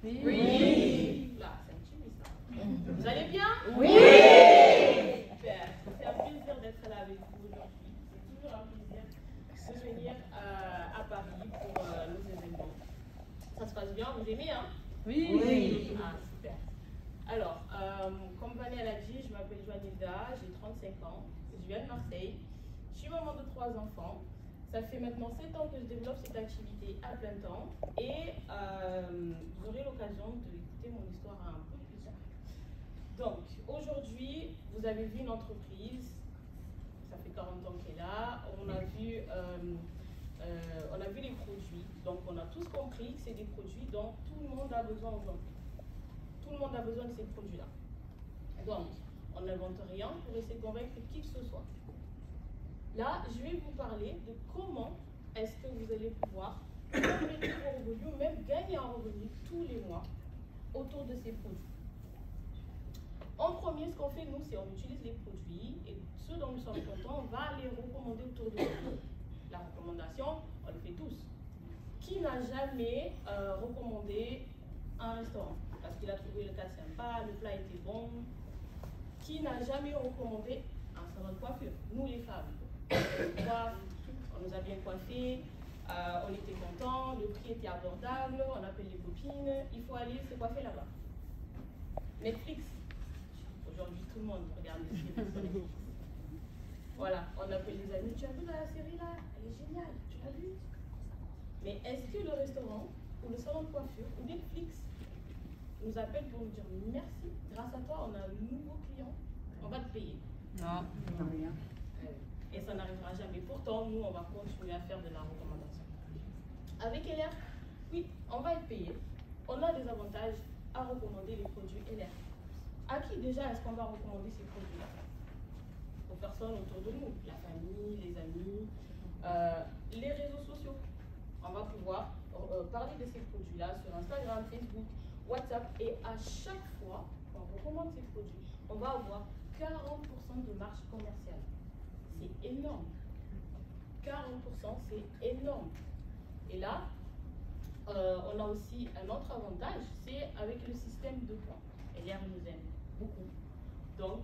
Oui. Là, c'est un petit peu ça. Vous allez bien? Oui. Super. C'est un plaisir d'être là avec vous aujourd'hui. C'est toujours un plaisir de venir à Paris pour nos événements. Ça se passe bien? Vous aimez, hein? Oui. Ah, super. Alors, comme Vanessa l'a dit, je m'appelle Joanilda, j'ai 35 ans, je viens de Marseille, je suis maman de 3 enfants. Ça fait maintenant 7 ans que je développe cette activité à plein temps et vous aurez l'occasion d'écouter mon histoire un peu plus tard. Donc, aujourd'hui, vous avez vu une entreprise, ça fait 40 ans qu'elle est là, on a vu les produits, donc on a tous compris que c'est des produits dont tout le monde a besoin aujourd'hui. Tout le monde a besoin de ces produits-là. Donc, on n'invente rien pour essayer de convaincre qui que ce soit. Là, je vais vous parler de comment est-ce que vous allez pouvoir augmenter vos revenus ou même gagner un revenu tous les mois autour de ces produits. En premier, ce qu'on fait, nous, c'est on utilise les produits et ceux dont nous sommes contents, on va les recommander autour de nous. La recommandation, on le fait tous. Qui n'a jamais recommandé un restaurant parce qu'il a trouvé le cas sympa, le plat était bon? Qui n'a jamais recommandé un salon de coiffure? Nous, les femmes. On nous a bien coiffés, on était contents, le prix était abordable, on appelle les copines, il faut aller se coiffer là-bas. Netflix. Aujourd'hui, tout le monde regarde les séries sur Netflix. Voilà, on appelle les amis, tu as vu la série là? Elle est géniale, tu l'as vue? Mais est-ce que le restaurant ou le salon de coiffure ou Netflix nous appelle pour nous dire merci, grâce à toi, on a un nouveau client, on va te payer? Non, rien. Et ça n'arrivera jamais. Pourtant, nous, on va continuer à faire de la recommandation. Avec LR, oui, on va être payé. On a des avantages à recommander les produits LR. À qui déjà est-ce qu'on va recommander ces produits-là? Aux personnes autour de nous, la famille, les amis, les réseaux sociaux. On va pouvoir parler de ces produits-là sur Instagram, Facebook, WhatsApp. Et à chaque fois qu'on recommande ces produits, on va avoir 40% de marge commerciale. C'est énorme. 40%, c'est énorme. Et là, on a aussi un autre avantage, c'est avec le système de points. LR nous aime beaucoup. Donc,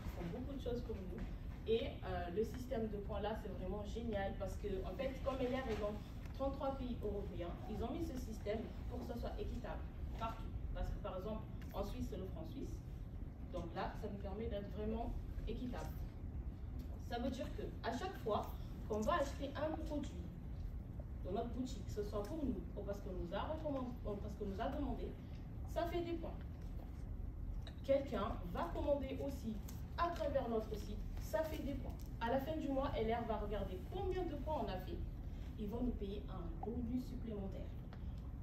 ils font beaucoup de choses comme nous. Et le système de points là, c'est vraiment génial parce que, en fait, comme LR est dans 33 pays européens, ils ont mis ce système pour que ce soit équitable partout. Parce que, par exemple, en Suisse, c'est le franc suisse. Donc là, ça nous permet d'être vraiment équitable. Ça veut dire qu'à chaque fois qu'on va acheter un produit dans notre boutique, que ce soit pour nous ou parce qu'on nous a demandé, ça fait des points. Quelqu'un va commander aussi à travers notre site, ça fait des points. À la fin du mois, LR va regarder combien de points on a fait. Ils vont nous payer un bonus supplémentaire.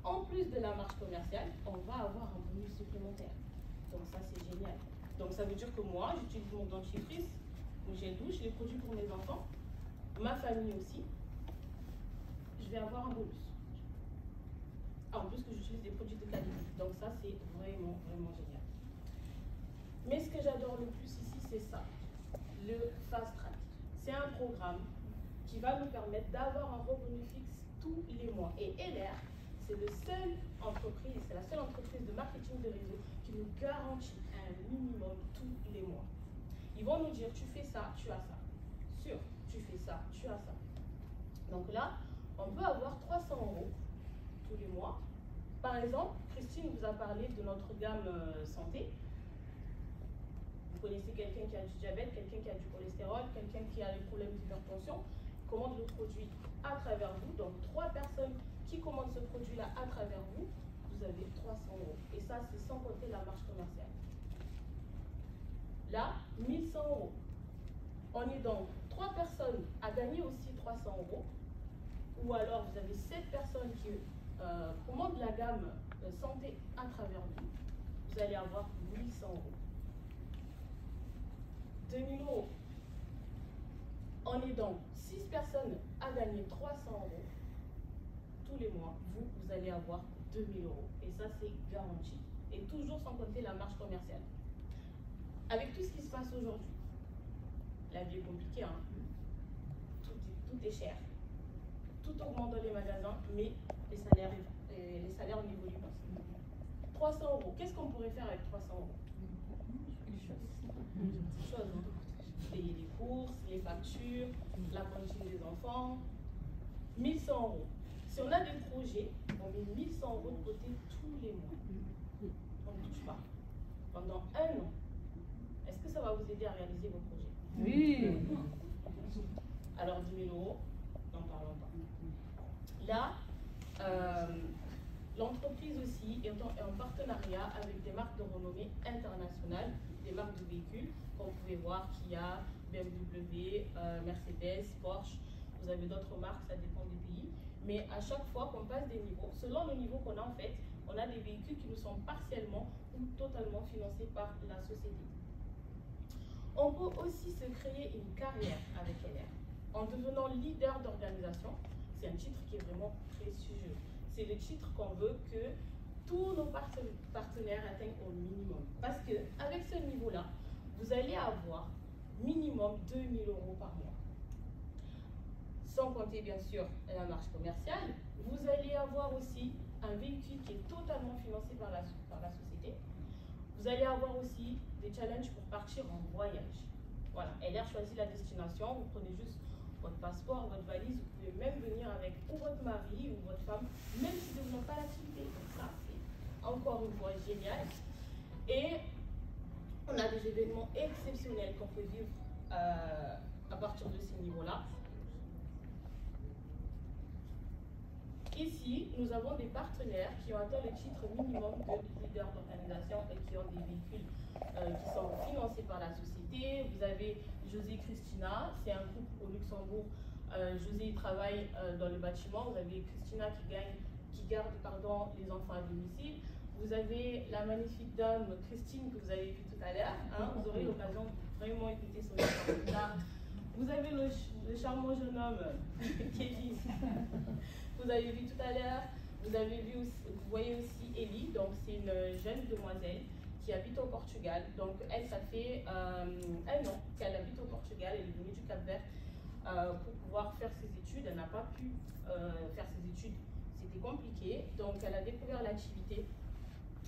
En plus de la marge commerciale, on va avoir un bonus supplémentaire. Donc ça, c'est génial. Donc ça veut dire que moi, j'utilise mon dentifrice, mon gel douche, les produits pour mes enfants, ma famille aussi. Je vais avoir un bonus. En plus que j'utilise des produits de qualité. Donc ça, c'est vraiment, vraiment génial. Mais ce que j'adore le plus ici, c'est ça, le Fast Track. C'est un programme qui va nous permettre d'avoir un revenu fixe tous les mois. Et LR, c'est la seule entreprise de marketing de réseau qui nous garantit un minimum tous les mois. Ils vont nous dire, tu fais ça, tu as ça. Sûr, tu fais ça, tu as ça. Donc là, on peut avoir 300 € tous les mois. Par exemple, Christine vous a parlé de notre gamme santé. Vous connaissez quelqu'un qui a du diabète, quelqu'un qui a du cholestérol, quelqu'un qui a des problèmes d'hypertension, commande le produit à travers vous. Donc 3 personnes qui commandent ce produit-là à travers vous, vous avez 300 €. Et ça, c'est sans compter la marge commerciale. Là, 1100 €. On est donc 3 personnes à gagner aussi 300 €. Ou alors, vous avez 7 personnes qui commandent la gamme santé à travers vous. Vous allez avoir 1100 €. 2000 €. On est donc 6 personnes à gagner 300 € tous les mois. Vous allez avoir 2000 €. Et ça, c'est garanti. Et toujours sans compter la marge commerciale. Avec tout ce qui se passe aujourd'hui, la vie est compliquée, hein? Tout est cher. Tout augmente dans les magasins, mais les salaires n'évoluent pas. 300 euros. Qu'est-ce qu'on pourrait faire avec 300 euros? Des choses, hein. Payer les courses, les factures, la cantine des enfants. 1100 euros. Si on a des projets, on met 1100 euros de côté tous les mois. On ne touche pas. Pendant 1 an. Est-ce que ça va vous aider à réaliser vos projets? Oui. Alors 10 000 euros, n'en parlons pas. Là, l'entreprise aussi est en partenariat avec des marques de renommée internationale, des marques de véhicules, comme vous pouvez voir, Kia, BMW, Mercedes, Porsche. Vous avez d'autres marques, ça dépend des pays. Mais à chaque fois qu'on passe des niveaux, selon le niveau qu'on a en fait, on a des véhicules qui nous sont partiellement ou totalement financés par la société. On peut aussi se créer une carrière avec LR en devenant leader d'organisation. C'est un titre qui est vraiment prestigieux. C'est le titre qu'on veut que tous nos partenaires atteignent au minimum. Parce qu'avec ce niveau-là, vous allez avoir minimum 2 000 euros par mois. Sans compter bien sûr la marge commerciale, vous allez avoir aussi un véhicule qui est totalement financé par la société. Vous allez avoir aussi des challenges pour partir en voyage. Voilà, LR choisit la destination, vous prenez juste votre passeport, votre valise, vous pouvez même venir avec ou votre mari ou votre femme, même si vous n'avez pas l'activité. Donc ça, c'est encore une fois génial. Et on a des événements exceptionnels qu'on peut vivre à partir de ces niveaux-là. Ici, nous avons des partenaires qui ont atteint le titre minimum de leader d'organisation et qui ont des véhicules qui sont financés par la société. Vous avez José Christina, c'est un couple au Luxembourg. José travaille dans le bâtiment. Vous avez Christina qui garde les enfants à domicile. Vous avez la magnifique dame Christine que vous avez vue tout à l'heure. Hein, vous aurez l'occasion de vraiment écouter son histoire. Vous avez le charmant jeune homme Kevin. Vous avez vu tout à l'heure, vous voyez aussi Ellie, donc c'est une jeune demoiselle qui habite au Portugal. Donc elle, ça fait 1 an qu'elle habite au Portugal, elle est venue du Cap-Vert pour pouvoir faire ses études. Elle n'a pas pu faire ses études, c'était compliqué. Donc elle a découvert l'activité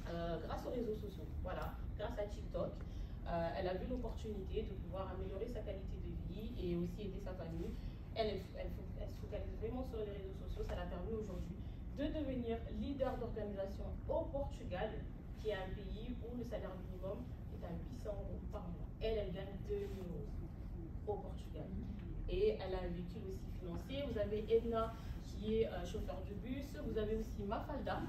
grâce aux réseaux sociaux, voilà, grâce à TikTok. Elle a vu l'opportunité de pouvoir améliorer sa qualité de vie et aussi aider sa famille. Elle se focalise vraiment sur les réseaux sociaux. Ça l'a permis aujourd'hui de devenir leader d'organisation au Portugal, qui est un pays où le salaire minimum est à 800 euros par mois. Elle gagne 2 000 euros au Portugal. Et elle a un véhicule aussi financé. Vous avez Edna qui est chauffeur de bus. Vous avez aussi Mafalda